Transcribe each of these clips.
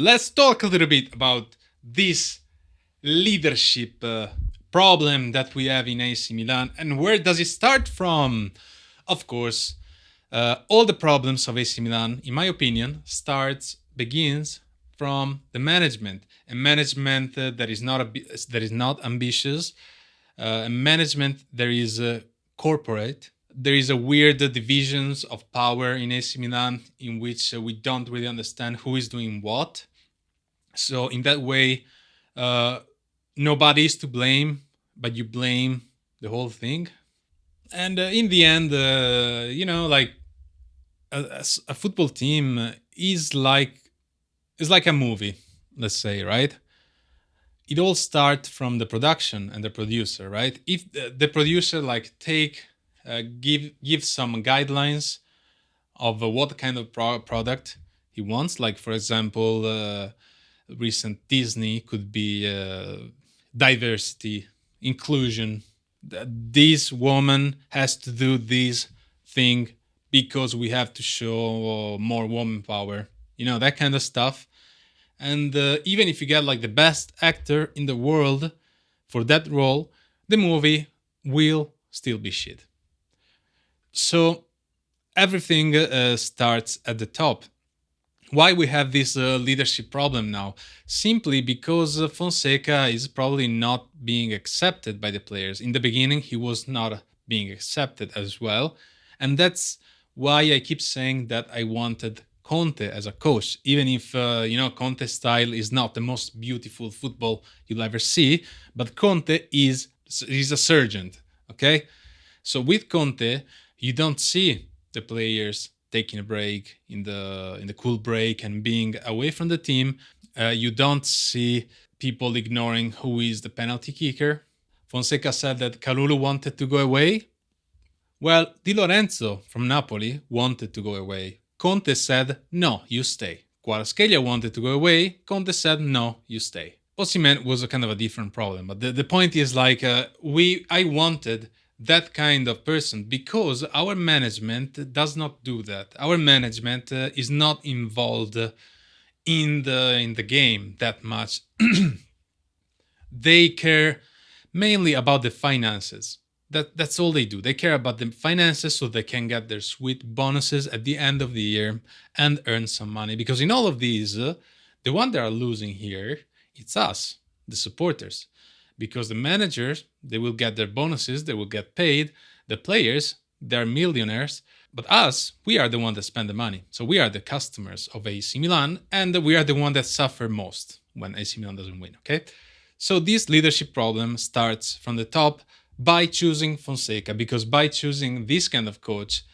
Let's talk a little bit about this leadership problem that we have in AC Milan and where does it start from? Of course, all the problems of AC Milan, in my opinion, begins from the management, a management that is not ambitious, a management that is corporate. There is a weird divisions of power in AC Milan in which we don't really understand who is doing what. So in that way, uh, nobody is to blame, but you blame the whole thing. And in the end, like a football team is like a movie, let's say, right? It all starts from the production and the producer, right? If the producer like give some guidelines of what kind of product he wants, like for example, recent Disney could be diversity, inclusion. This woman has to do this thing because we have to show more woman power, that kind of stuff. And even if you get like the best actor in the world for that role, the movie will still be shit. So everything starts at the top. Why we have this leadership problem now? Simply because Fonseca is probably not being accepted by the players. In the beginning, he was not being accepted as well. And that's why I keep saying that I wanted Conte as a coach, even if Conte's style is not the most beautiful football you'll ever see, but Conte is a surgeon, okay? So with Conte, you don't see the players taking a break in the cool break and being away from the team. You don't see people ignoring who is the penalty kicker. Fonseca said that Kalulu wanted to go away. Well, Di Lorenzo from Napoli wanted to go away. Conte said, no, you stay. Kvaratskhelia wanted to go away. Conte said, no, you stay. Osimhen was a kind of a different problem, but the point is like I wanted that kind of person because our management does not do that. Our management is not involved in the game that much. They care mainly about the finances. That's all they do. They care about the finances so they can get their sweet bonuses at the end of the year and earn some money. Because in all of these, the one that are losing here, it's us, the supporters. Because the managers, they will get their bonuses, they will get paid. The players, they're millionaires. But us, we are the one that spend the money. So we are the customers of AC Milan, and we are the one that suffer most when AC Milan doesn't win, okay? So this leadership problem starts from the top by choosing Fonseca, because by choosing this kind of coach,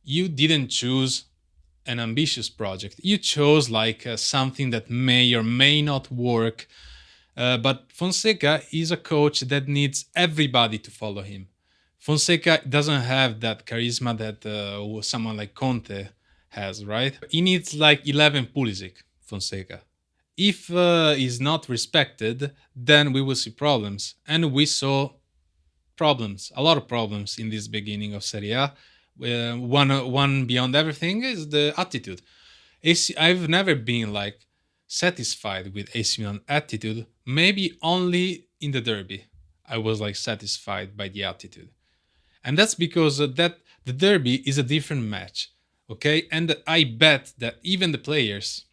you didn't choose an ambitious project. You chose like something that may or may not work. But Fonseca is a coach that needs everybody to follow him. Fonseca doesn't have that charisma that someone like Conte has, right? He needs like 11 Pulisic, Fonseca. If he's not respected, then we will see problems. And we saw problems, a lot of problems in this beginning of Serie A. One beyond everything is the attitude. I've never been like satisfied with AC Milan attitude. Maybe only in the derby I was like satisfied by the attitude, and that's because that the derby is a different match, okay? And I bet that even the players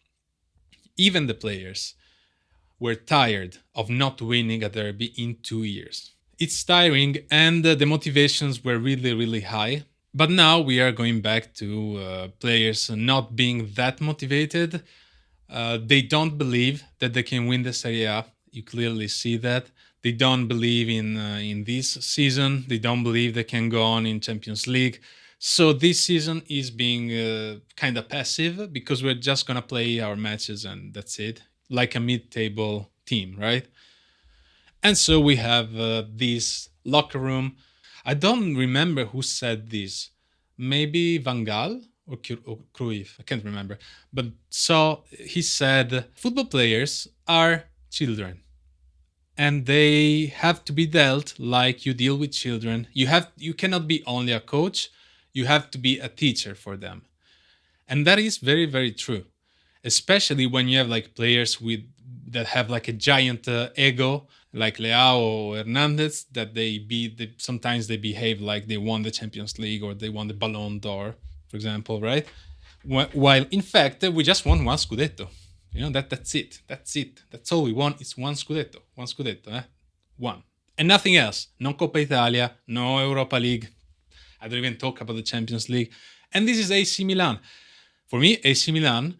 were tired of not winning a derby in 2 years. It's tiring, and the motivations were really, really high. But now we are going back to players not being that motivated. They don't believe that they can win the Serie A. You clearly see that. They don't believe in this season. They don't believe they can go on in Champions League. So this season is being kind of passive because we're just gonna play our matches and that's it, like a mid-table team, right? And so we have this locker room. I don't remember who said this. Maybe Van Gaal or Cruyff. I can't remember. But so he said football players are children and they have to be dealt like you deal with children. You cannot be only a coach, you have to be a teacher for them. And that is very, very true. especially when you have like players with that have like a giant ego, like Leao or Hernandez, that sometimes they behave like they won the Champions League or they won the Ballon d'Or, for example, right? While in fact we just won one scudetto. That's it. That's it. That's all we want. It's one scudetto. One scudetto. One. And nothing else. No Coppa Italia. No Europa League. I don't even talk about the Champions League. And this is AC Milan. For me, AC Milan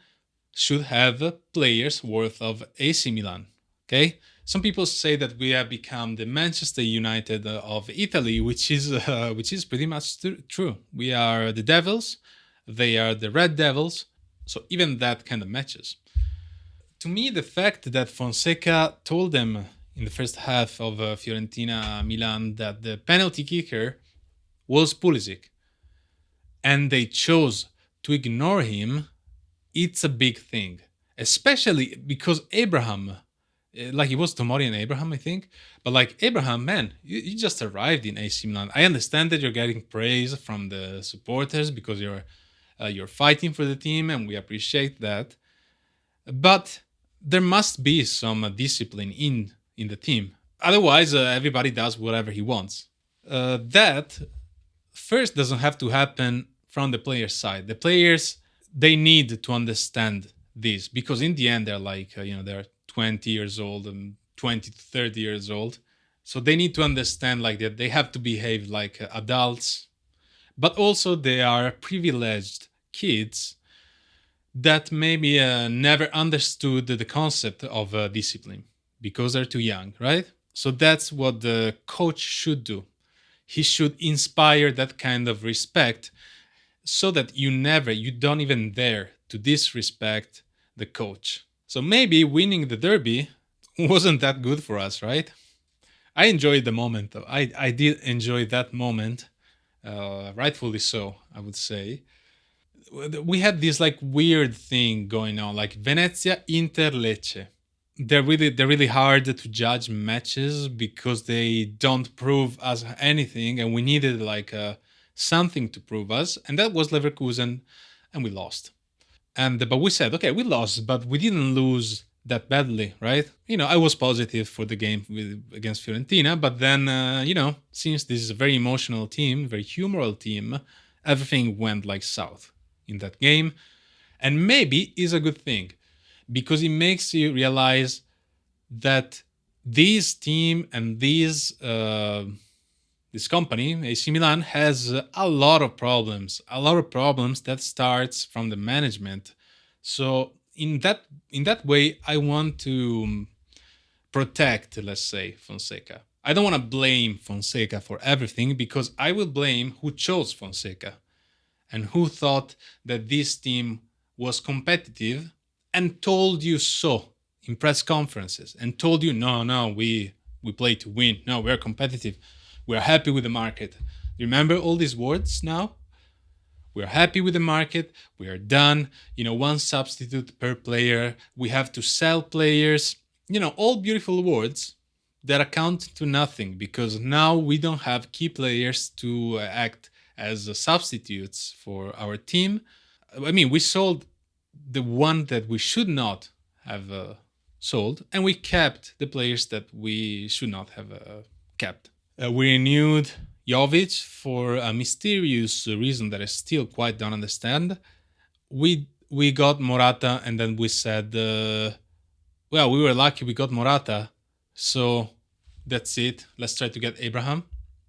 should have players worth of AC Milan. Okay. Some people say that we have become the Manchester United of Italy, which is pretty much true. We are the Devils, they are the Red Devils, so even that kind of matches. To me, the fact that Fonseca told them in the first half of Fiorentina Milan that the penalty kicker was Pulisic, and they chose to ignore him, it's a big thing, especially because Abraham, like it was Tomori and Abraham, I think. But like Abraham, man, you just arrived in AC Milan. I understand that you're getting praise from the supporters because you're fighting for the team, and we appreciate that. But there must be some discipline in the team. Otherwise, everybody does whatever he wants. That first doesn't have to happen from the players' side. The players, they need to understand this because in the end they're like they're 20 years old and 20 to 30 years old, so they need to understand like that they have to behave like adults, but also they are privileged kids that maybe never understood the concept of discipline because they're too young, right? So that's what the coach should do. He should inspire that kind of respect so that you don't even dare to disrespect the coach. So maybe winning the derby wasn't that good for us, right? I enjoyed the moment, though. I did enjoy that moment, rightfully so, I would say. We had this like weird thing going on, like Venezia Inter Lecce. They're really hard to judge matches because they don't prove us anything, and we needed like something to prove us, and that was Leverkusen, and we lost. And but we said, okay, we lost, but we didn't lose that badly, right? I was positive for the game against Fiorentina, but then since this is a very emotional team, very humoral team, everything went like south in that game, and maybe is a good thing because it makes you realize that this team and this company, AC Milan, has a lot of problems that starts from the management. So in that way, I want to protect, let's say, Fonseca. I don't want to blame Fonseca for everything because I will blame who chose Fonseca and who thought that this team was competitive and told you so in press conferences and told you, no, we play to win. No, we're competitive. We're happy with the market. Remember all these words now? We're happy with the market. We are done. One substitute per player. We have to sell players. All beautiful words that account to nothing because now we don't have key players to act as substitutes for our team. I mean, we sold the one that we should not have sold, and we kept the players that we should not have kept. We renewed Jovic for a mysterious reason that I still quite don't understand. We got Morata, and then we said, well, we were lucky we got Morata, so that's it. Let's try to get Abraham.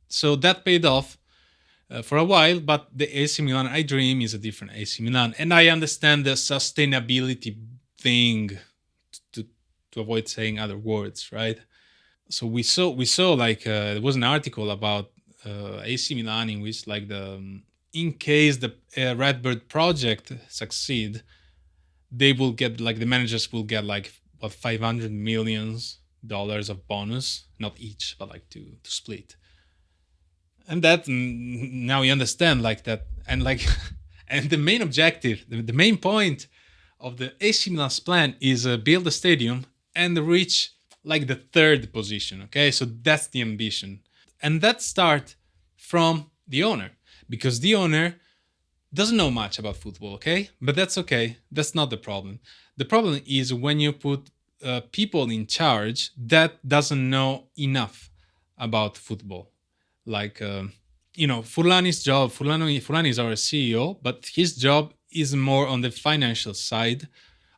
So that paid off for a while, but the AC Milan I dream is a different AC Milan, and I understand the sustainability thing to avoid saying other words, right? So we saw like there was an article about AC Milan in which like in case the Redbird project succeed, they will get like the managers will get like what $500 million of bonus, not each, but like to split. And that now you understand like that, and like and the main objective, the main point of the AC Milan's plan is build a stadium and reach like the third position. Okay, so that's the ambition, and that start from the owner because the owner doesn't know much about football, okay? But that's okay. That's not the problem. The problem is when you put people in charge that doesn't know enough about football. Like, Fulani's job, Fulani is our CEO, but his job is more on the financial side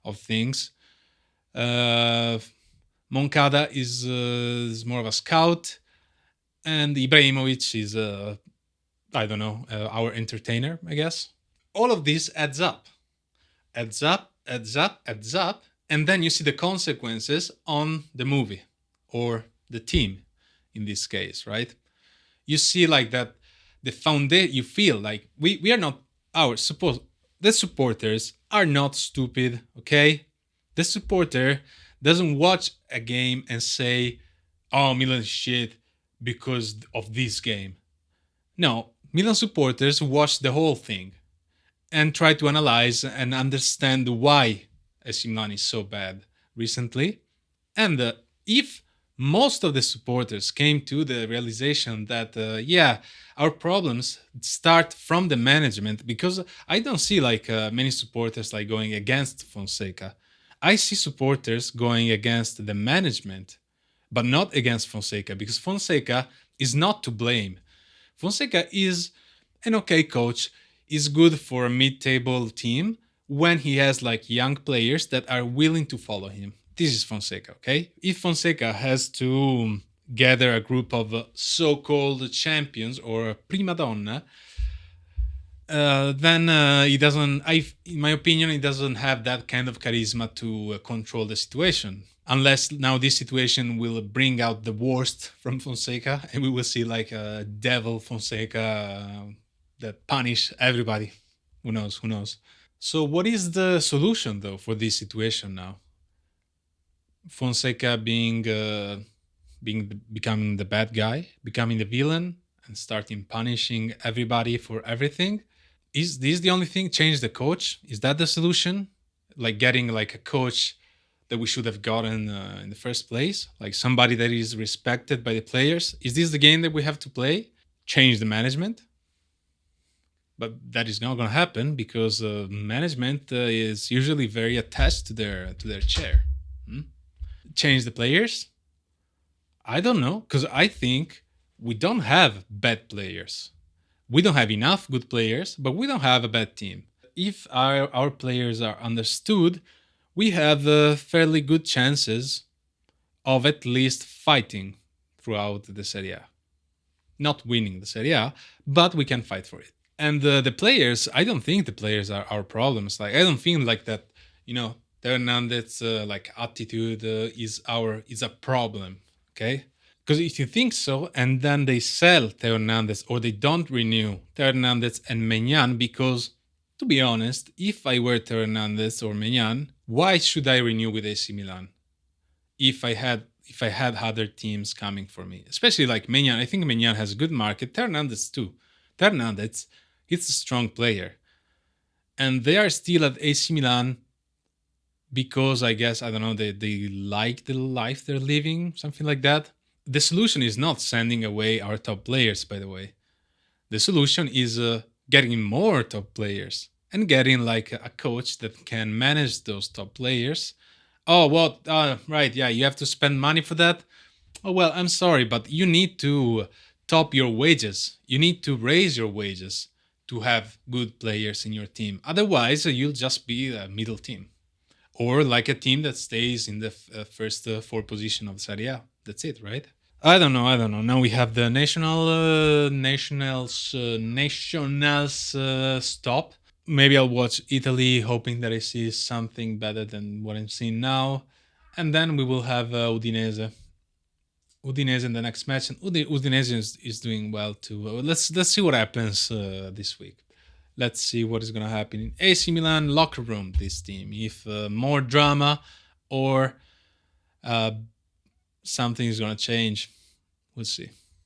of things. Uh, Moncada is more of a scout, and Ibrahimovic is, I don't know, our entertainer, I guess. All of this adds up, and then you see the consequences on the movie or the team in this case, right? You see like that the foundation, you feel like we are not, our suppose the supporters are not stupid, okay? The supporter doesn't watch a game and say, oh, Milan is shit because of this game. No, Milan supporters watch the whole thing and try to analyze and understand why AC Milan is so bad recently. And if most of the supporters came to the realization that, yeah, our problems start from the management, because I don't see like many supporters like going against Fonseca. I see supporters going against the management, but not against Fonseca, because Fonseca is not to blame. Fonseca is an okay coach, is good for a mid-table team when he has like young players that are willing to follow him. This is Fonseca, okay? If Fonseca has to gather a group of so-called champions or prima donna, then he doesn't. In my opinion, he doesn't have that kind of charisma to control the situation. Unless now this situation will bring out the worst from Fonseca, and we will see like a devil Fonseca that punish everybody. Who knows? Who knows? So, what is the solution though for this situation now? Fonseca becoming the bad guy, becoming the villain, and starting punishing everybody for everything. Is this the only thing? Change the coach? Is that the solution? Like getting like a coach that we should have gotten in the first place, like somebody that is respected by the players. Is this the game that we have to play? Change the management? But that is not going to happen because management is usually very attached to their chair. Hmm? Change the players? I don't know, because I think we don't have bad players. We don't have enough good players, but we don't have a bad team. If our players are understood, we have fairly good chances of at least fighting throughout the Serie A. Not winning the Serie A, but we can fight for it. And the players, I don't think the players are our problems. Like I don't think like that, Hernandez like attitude is a problem. Okay, because if you think so, and then they sell Theo Hernandez or they don't renew Theo Hernandez and Menyan, because to be honest, if I were Theo Hernandez or Menyan, why should I renew with AC Milan? If I had other teams coming for me, especially like Menyan, I think Menyan has a good market. Theo Hernandez too. Theo Hernandez, he's a strong player, and they are still at AC Milan because I guess I don't know they like the life they're living, something like that. The solution is not sending away our top players, by the way. The solution is getting more top players and getting like a coach that can manage those top players. Oh, well, right, yeah, you have to spend money for that. Oh, well, I'm sorry, but you need to top your wages. You need to raise your wages to have good players in your team. Otherwise, you'll just be a middle team or like a team that stays in the first four position of Serie A. That's it, right? I don't know. I don't know. Now we have the nationals stop. Maybe I'll watch Italy, hoping that I see something better than what I'm seeing now, and then we will have Udinese. Udinese in the next match, and Udinese is doing well too. Let's see what happens this week. Let's see what is going to happen in AC Milan locker room. This team, if more drama or uh, something is going to change, we'll see.